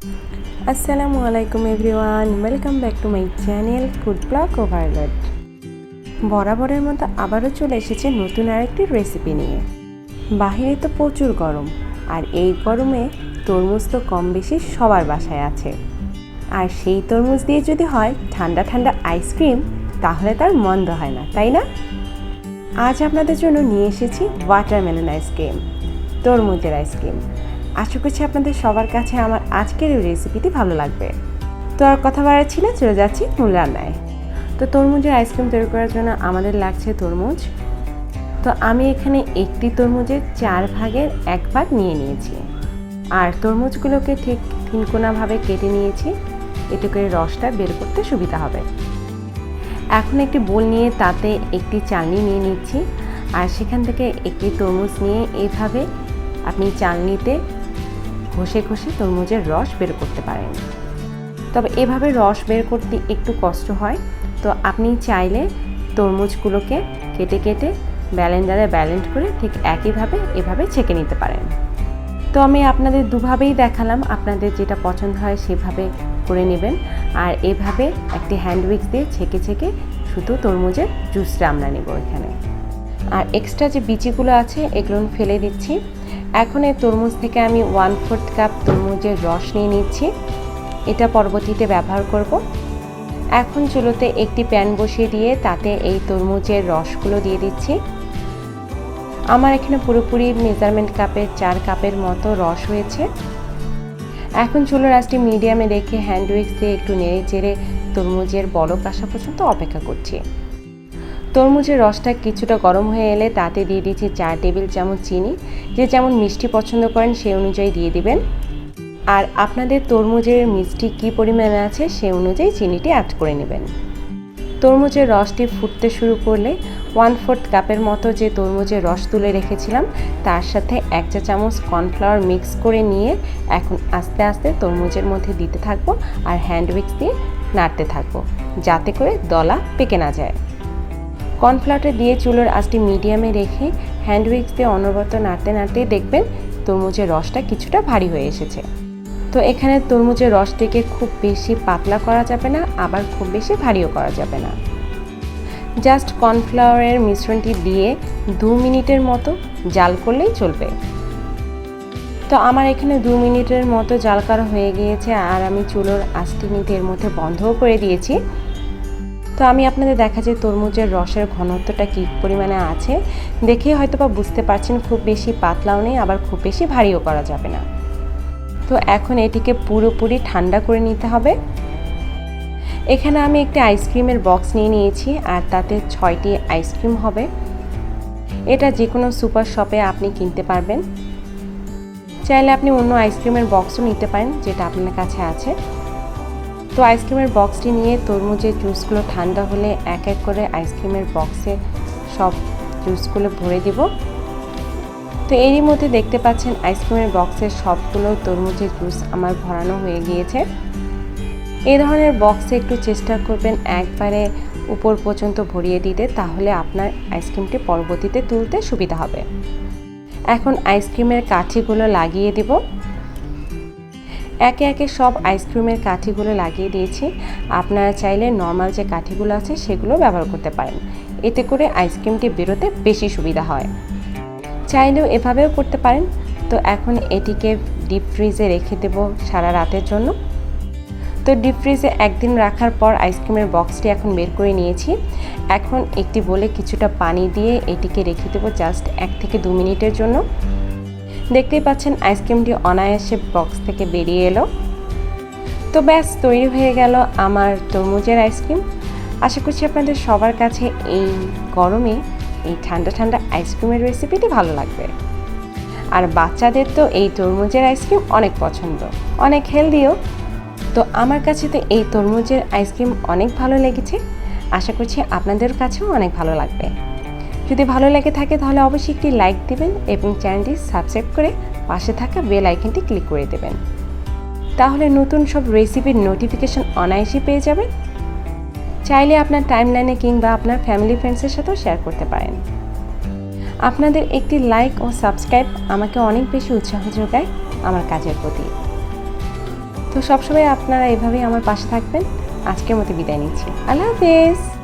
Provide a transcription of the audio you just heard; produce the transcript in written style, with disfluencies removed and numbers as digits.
আসসালামু আলাইকুম everyone, welcome back to my channel food blog overload. বরাবরের মতো আবারও চলে এসেছে নতুন আরেকটি রেসিপি নিয়ে। বাহিরে তো প্রচুর গরম, আর এই গরমে তরমুজ তো কম বেশি সবার বাসায় আছে। আর সেই তরমুজ দিয়ে যদি হয় ঠান্ডা ঠান্ডা আইসক্রিম, তাহলে তার মন্দ হয় না, তাই না? আজ আপনাদের জন্য নিয়ে এসেছি ওয়াটারমেলন আইসক্রিম, তরমুজের আইসক্রিম। আশা করছি আপনাদের সবার কাছে আমার আজকের এই রেসিপিটি ভালো লাগবে। তো আর কথা বাড়াচ্ছি না, চলে যাচ্ছি মূল রান্নায়। তো তরমুজের আইসক্রিম তৈরি করার জন্য আমাদের লাগছে তরমুজ। তো আমি এখানে একটি তরমুজের 4 ভাগের 1 ভাগ নিয়ে নিয়েছি, আর তরমুজগুলোকে ঠিক তিনকোনাভাবে কেটে নিয়েছি, এতে করে রসটা বের করতে সুবিধা হবে। এখন একটি বোল নিয়ে তাতে একটি চালনি নিয়ে নিচ্ছি, আর সেখান থেকে একটি তরমুজ নিয়ে এইভাবে আপনি চালনিতে ঘষে ঘষে তরমুজের রস বের করতে পারেন। তবে এভাবে রস বের করতে একটু কষ্ট হয়, তো আপনি চাইলে তরমুজগুলোকে কেটে কেটে ব্লেন্ডারে ব্লেন্ড করে ঠিক একইভাবে এভাবে ছেঁকে নিতে পারেন। তো আমি আপনাদের দুভাবেই দেখালাম, আপনাদের যেটা পছন্দ হয় সেভাবে করে নেবেন। আর এভাবে একটি হ্যান্ড উইক্স দিয়ে ছেঁকে ছেঁকে শুধু তরমুজের জুসটা আমরা নেব এখানে। আর এক্সট্রা যে বিচিগুলো আছে এগুলো ফেলে দিচ্ছি। এখন এই তরমুজ থেকে আমি 1/4 কাপ তরমুজের রস নিয়ে নিচ্ছি, এটা পরবর্তীতে ব্যবহার করব। এখন চুলোতে একটি প্যান বসিয়ে দিয়ে তাতে এই তরমুজের রসগুলো দিয়ে দিচ্ছি। আমার এখানে পুরোপুরি মেজারমেন্ট কাপের 4 কাপের মতো রস হয়েছে। এখন চুলোর আঁচটি মিডিয়ামে রেখে হ্যান্ড উইক্স দিয়ে একটু নেড়ে চেড়ে তরমুজের বলক আসা পর্যন্ত অপেক্ষা করছি। তরমুজের রসটা কিছুটা গরম হয়ে এলে তাতে দিয়ে দিচ্ছি 4 টেবিল চামচ চিনি। যে যেমন মিষ্টি পছন্দ করেন সেই অনুযায়ী দিয়ে দিবেন, আর আপনাদের তরমুজের মিষ্টি কী পরিমাণে আছে সেই অনুযায়ী চিনিটি অ্যাড করে নেবেন। তরমুজের রসটি ফুটতে শুরু করলে 1/4 কাপের মতো যে তরমুজের রস তুলে রেখেছিলাম তার সাথে 1 চা চামচ কর্নফ্লাওয়ার মিক্স করে নিয়ে এখন আস্তে আস্তে তরমুজের মধ্যে দিতে থাকবো, আর হ্যান্ড উইক্স দিয়ে নাড়তে থাকবো যাতে করে দলা পেকে না যায়। কর্নফ্লাওয়ারটা দিয়ে চুলোর আঁচটি মিডিয়ামে রেখে হ্যান্ড উইক্স দিয়ে অনবরত নাড়তে নাড়তেই দেখবেন তরমুজের রসটা কিছুটা ভারী হয়ে এসেছে। তো এখানে তরমুজের রসটিকে খুব বেশি পাতলা করা যাবে না, আবার খুব বেশি ভারীও করা যাবে না। জাস্ট কর্নফ্লাওয়ারের মিশ্রণটি দিয়ে 2 মিনিটের মতো জাল করলেই চলবে। তো আমার এখানে 2 মিনিটের মতো জাল করা হয়ে গিয়েছে, আর আমি চুলোর আঁচটি নিতে এর মধ্যে বন্ধও করে দিয়েছি। তো আমি আপনাদের দেখা যায় তরমুজের রসের ঘনত্বটা কী পরিমাণে আছে দেখেই হয়তো বা বুঝতে পারছেন, খুব বেশি পাতলাও নেই, আবার খুব বেশি ভারীও করা যাবে না। তো এখন এটিকে পুরোপুরি ঠান্ডা করে নিতে হবে। এখানে আমি একটি আইসক্রিমের বক্স নিয়ে নিয়েছি, আর তাতে 6টি আইসক্রিম হবে। এটা যে কোনো সুপার শপে আপনি কিনতে পারবেন, চাইলে আপনি অন্য আইসক্রিমের বক্সও নিতে পারেন যেটা আপনার কাছে আছে। তো আইসক্রিমের বক্সটি নিয়ে তরমুজের জুসগুলো ঠান্ডা হলে এক এক করে আইসক্রিমের বক্সে সব জুসগুলো ভরে দিব। তো এরই মধ্যে দেখতে পাচ্ছেন আইসক্রিমের বক্সের সবগুলো তরমুজের জুস আমার ভরানো হয়ে গিয়েছে। এই ধরনের বক্সে একটু চেষ্টা করবেন একবারে উপর পর্যন্ত ভরিয়ে দিতে, তাহলে আপনার আইসক্রিমটি পরবর্তীতে তুলতে সুবিধা হবে। এখন আইসক্রিমের কাঠিগুলো লাগিয়ে দিব। একে একে সব আইসক্রিমের কাঠিগুলো লাগিয়ে দিয়েছি। আপনারা চাইলে নর্মাল যে কাঠিগুলো আছে সেগুলো ব্যবহার করতে পারেন, এতে করে আইসক্রিমটি বেরোতে বেশি সুবিধা হয়। চাইলেও এভাবেও করতে পারেন। তো এখন এটিকে ডিপ ফ্রিজে রেখে দেব সারা রাতের জন্য। তো ডিপ ফ্রিজে একদিন রাখার পর আইসক্রিমের বক্সটি এখন বের করে নিয়েছি। এখন একটি বলে কিছুটা পানি দিয়ে এটিকে রেখে দেবো জাস্ট 1 থেকে 2 মিনিটের জন্য। দেখতেই পাচ্ছেন আইসক্রিমটি অনায়াসে বক্স থেকে বেরিয়ে এলো। তো ব্যাস তৈরি হয়ে গেল আমার তরমুজের আইসক্রিম। আশা করছি আপনাদের সবার কাছে এই গরমে এই ঠান্ডা ঠান্ডা আইসক্রিমের রেসিপিটি ভালো লাগবে। আর বাচ্চাদের তো এই তরমুজের আইসক্রিম অনেক পছন্দ, অনেক হেলদিও। তো আমার কাছে তো এই তরমুজের আইসক্রিম অনেক ভালো লেগেছে, আশা করছি আপনাদের কাছেও অনেক ভালো লাগবে। যদি ভালো লেগে থাকে তাহলে অবশ্যই একটি লাইক দিবেন এবং চ্যানেলটি সাবস্ক্রাইব করে পাশে থাকা বেল আইকনটি ক্লিক করে দেবেন, তাহলে নতুন সব রেসিপির নোটিফিকেশন অনায়াসে পেয়ে যাবেন। চাইলে আপনার টাইমলাইনে কিংবা আপনার ফ্যামিলি ফ্রেন্ডসের সাথেও শেয়ার করতে পারেন। আপনাদের একটি লাইক ও সাবস্ক্রাইব আমাকে অনেক বেশি উৎসাহ যোগায় আমার কাজের প্রতি। তো সবসময় আপনারা এভাবেই আমার পাশে থাকবেন। আজকের মতো বিদায় নিচ্ছি। আল্লাহ হাফেজ।